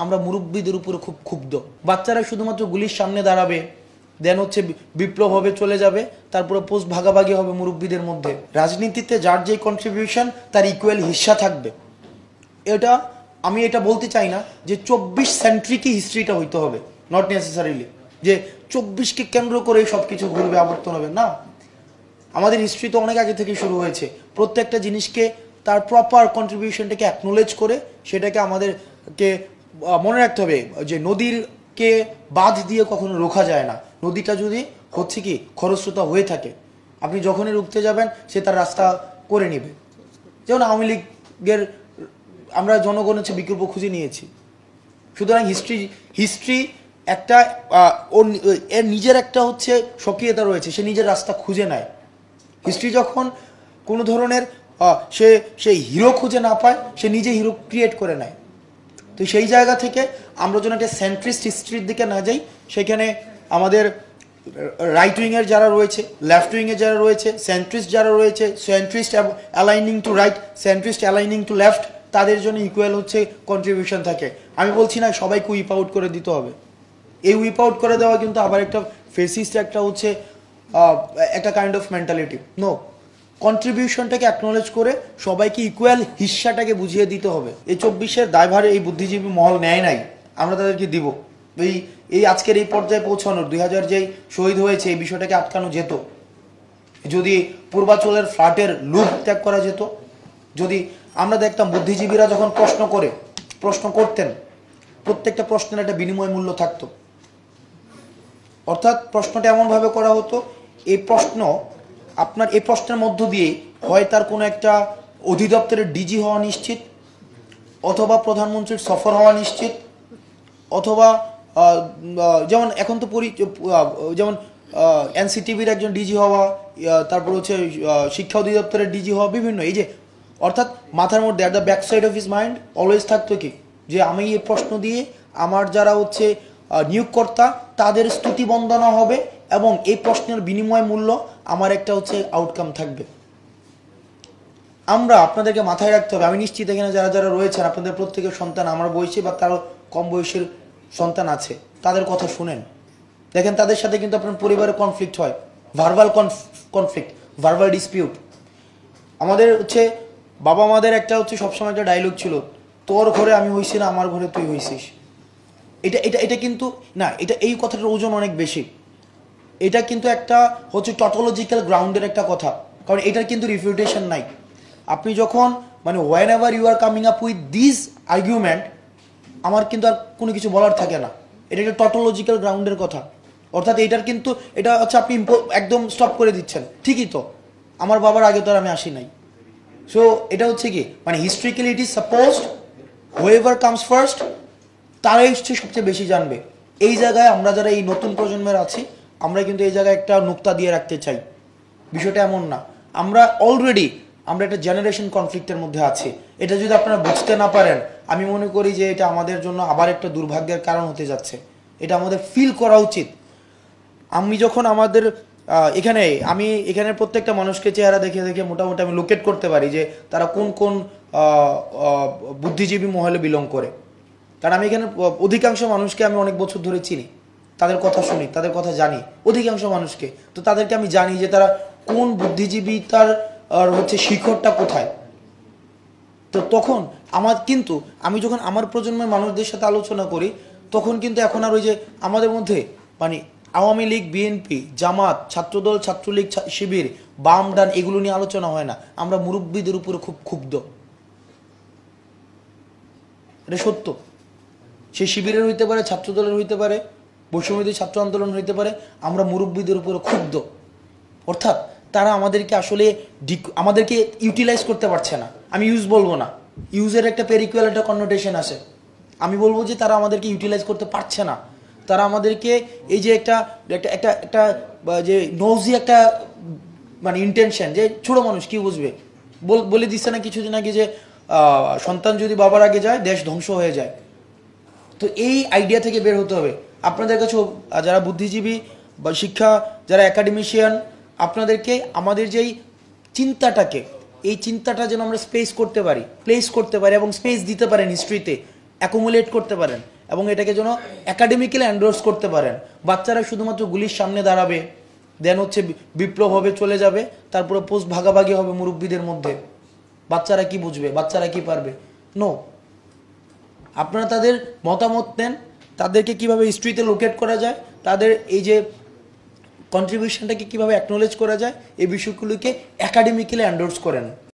আমরা মুরব্বীদের উপরে খুব ক্ষুব্ধ। বাচ্চারা শুধুমাত্র গুলির সামনে দাঁড়াবে, দেন হচ্ছে বিপ্লব হবে, চলে যাবে, তারপরে পোস্ট ভাগাভাগি হবে মুরব্বীদের মধ্যে। রাজনীতিতে যার যে কন্ট্রিবিউশন তার ইকুয়াল হিস্সা থাকবে। আমি এটা বলতে চাই না যে 24 সেন্ট্রিকই হিস্ট্রিটা হইতে হবে, নট নেসেসারিলি যে 24কে কেন্দ্র করে সব কিছু ঘুরবে, আবর্তন হবে না। আমাদের হিস্ট্রি তো অনেক আগে থেকে শুরু হয়েছে। প্রত্যেকটা জিনিসকে তার প্রপার কন্ট্রিবিউশনটাকে অ্যাকনোলেজ করে সেটাকে আমাদেরকে মনে রাখতে হবে যে নদীরকে বাঁধ দিয়ে কখনো রোখা যায় না। নদীটা যদি হচ্ছে কি খরস্রোতা হয়ে থাকে, আপনি যখনই রুখতে যাবেন সে তার রাস্তা করে নেবে। যেমন আওয়ামী লীগের আমরা জনগণ হচ্ছে বিকল্প খুঁজে নিয়েছি। সুতরাং হিস্ট্রি একটা এর নিজের একটা হচ্ছে সক্রিয়তা রয়েছে, সে নিজের রাস্তা খুঁজে নেয়। হিস্ট্রি যখন কোনো ধরনের সে হিরো খুঁজে না পায়, সে নিজে হিরো ক্রিয়েট করে নেয়। তো সেই জায়গা থেকে আমরা যেন একটা সেন্ট্রিস্ট হিস্ট্রির দিকে না যাই, সেখানে আমাদের রাইট উইংয়ের যারা রয়েছে, লেফট উইংয়ের যারা রয়েছে, সেন্ট্রিস্ট যারা রয়েছে, centrist aligning to right, centrist aligning to left, তাদের জন্য ইকুয়াল হচ্ছে কন্ট্রিবিউশন থাকে। আমি বলছি না সবাইকে উইপ আউট করে দিতে হবে। এই উইপ আউট করে দেওয়া কিন্তু আবার একটা ফেসিস্ট একটা হচ্ছে একটা কাইন্ড অফ মেন্টালিটি। নো, কন্ট্রিবিউশনটাকে অ্যাকনোলেজ করে সবাইকে ইকুয়াল হিস্সাটাকে বুঝিয়ে দিতে হবে। এই 24-এর দায়ভার এই বুদ্ধিজীবী মহল নেয় নাই, আমরা তাদেরকে দিব। এই আজকের এই পর্যায়ে পৌঁছানোর 2000 যেই শহীদ হয়েছে, এই বিষয়টাকে আটকানো যেত যদি পূর্বাঞ্চলের ফ্ল্যাটের লুপ ত্যাগ করা যেত। যদি আমরা দেখতাম বুদ্ধিজীবীরা যখন প্রশ্ন করতেন, প্রত্যেকটা প্রশ্নের একটা বিনিময় মূল্য থাকতো। অর্থাৎ প্রশ্নটা এমনভাবে করা হতো, এই প্রশ্নের মধ্য দিয়ে হয় তার কোনো একটা অধিদপ্তরের ডিজি হওয়া নিশ্চিত, অথবা প্রধানমন্ত্রীর সফর হওয়া নিশ্চিত, অথবা যেমন এখন তো যেমন এনসিটিভির একজন ডিজি হওয়া, তারপর হচ্ছে শিক্ষা অধিদপ্তরের ডিজি হওয়া, বিভিন্ন এই যে অর্থাৎ মাথার মধ্যে at the back side of his mind always থাকতো কি যে আমি এই প্রশ্ন দিয়ে আমার যারা হচ্ছে নিয়োগকর্তা তাদের স্তুতি বন্দনা হবে এবং এই প্রশ্নের বিনিময় মূল্য আমার একটা হচ্ছে আউটকাম থাকবে। আমরা আপনাদেরকে মাথায় রাখতে হবে, আমি নিশ্চিত এখানে যারা যারা রয়েছেন আপনাদের প্রত্যেকের সন্তান আমার বয়সী বা তারও কম বয়সের সন্তান আছে, তাদের কথা শুনেন। দেখেন তাদের সাথে কিন্তু আপনার পরিবারে কনফ্লিক্ট হয়, ভার্বাল কনফ্লিক্ট, ভার্বাল ডিসপিউট। আমাদের হচ্ছে বাবা মাদের একটা হচ্ছে সবসময় একটা ডায়লগ ছিল, তোর ঘরে আমি হইছি না, আমার ঘরে তুই হইছিস। এটা কিন্তু না, এই কথাটার ওজন অনেক বেশি। এটা কিন্তু একটা হচ্ছে টটোলজিক্যাল গ্রাউন্ডের একটা কথা, কারণ এটার কিন্তু রিফিউটেশন নাই। আপনি যখন মানে whenever you are coming up with this argument, আমার কিন্তু আর কোনো কিছু বলার থাকে না। এটা একটা টটোলজিক্যাল গ্রাউন্ডের কথা। অর্থাৎ এটার কিন্তু এটা হচ্ছে আপনি একদম স্টপ করে দিচ্ছেন। ঠিকই তো, আমার বাবার আগে তো আর আমি আসি নাই। সো এটা হচ্ছে কি মানে historically it is supposed whoever comes first তারাই হচ্ছে সবচেয়ে বেশি জানবে। এই জায়গায় আমরা যারা এই নতুন প্রজন্মের আছি, আমরা কিন্তু এই জায়গায় একটা নুক্তা দিয়ে রাখতে চাই। বিষয়টা এমন না, আমরা একটা জেনারেশন কনফ্লিক্টের মধ্যে আছি। এটা যদি আপনারা বুঝতে না পারেন, আমি মনে করি যে এটা আমাদের জন্য আবার একটা দুর্ভাগ্যের কারণ হতে যাচ্ছে। এটা আমাদের ফিল করা উচিত। আমি যখন এখানে প্রত্যেকটা মানুষকে চেহারা দেখে দেখে মোটামুটি আমি লোকেট করতে পারি যে তারা কোন কোন বুদ্ধিজীবী মহলে বিলং করে। কারণ আমি এখানে অধিকাংশ মানুষকে আমি অনেক বছর ধরে চিনি, তাদের কথা শুনি, তাদের কথা জানি, অধিকাংশ মানুষকে। তো তাদেরকে আমি জানি যে তারা কোন বুদ্ধিজীবী, তার হচ্ছে শিখরটা কোথায়। তো তখন আমি যখন আমার প্রজন্মের মানুষদের সাথে আলোচনা করি, তখন কিন্তু এখন আর ওই যে আমাদের মধ্যে মানে আওয়ামী লীগ, বিএনপি, জামাত, ছাত্রদল, ছাত্রলীগ, শিবির, বাম ডান এগুলো নিয়ে আলোচনা হয় না। আমরা মুরব্বীদের উপরে খুব ক্ষুব্ধ, এটা সত্য। সেই শিবিরের হইতে পারে, ছাত্রদলের হইতে পারে, বৈষম্যবিরোধী ছাত্র আন্দোলন হইতে পারে। আমরা মুরব্বীদের উপরে ক্ষুব্ধ। অর্থাৎ তারা আমাদেরকে ইউটিলাইজ করতে পারছে না। আমি ইউজ বলবো না, ইউজের একটা পেরিকুয়াল একটা কননোটেশন আছে। আমি বলবো যে তারা আমাদেরকে ইউটিলাইজ করতে পারছে না। তারা আমাদেরকে এই যে একটা যে নৌজি একটা মানে ইন্টেনশন, যে ছোট মানুষ কি বুঝবে, বলে দিচ্ছে না কিছুদিন আগে যে সন্তান যদি বাবার আগে যায় দেশ ধ্বংস হয়ে যায়। তো এই আইডিয়া থেকে বের হতে হবে। আপনাদের কাছে যারা বুদ্ধিজীবী বা যারা একাডেমিশিয়ান, আপনাদেরকে আমাদের যেই চিন্তাটাকে, এই চিন্তাটা যেন আমরা প্লেস করতে পারি এবং স্পেস দিতে পারেন হিস্ট্রিতে। অ্যাকুমুলেট করতে পারেন এবং এটাকে যেন একাডেমিক্যালি এন্ডোর্স করতে পারেন। বাচ্চারা শুধুমাত্র গুলির সামনে দাঁড়াবে, দেন হচ্ছে বিপ্লব হবে, চলে যাবে, তারপরে পোস্ট ভাগাভাগি হবে মুরব্বীদের মধ্যে। বাচ্চারা কি বুঝবে, বাচ্চারা কি পারবে? নো। আপনারা তাদের মতামত নেন, তাদেরকে কিভাবে হিস্ট্রিতে লোকেট করা যায়, তাদের এই যে কন্ট্রিবিউশনটাকে কিভাবে অ্যাকনোলেজ করা যায়, এই বিষয়গুলোকে একাডেমিক্যালি এন্ডোর্স করেন।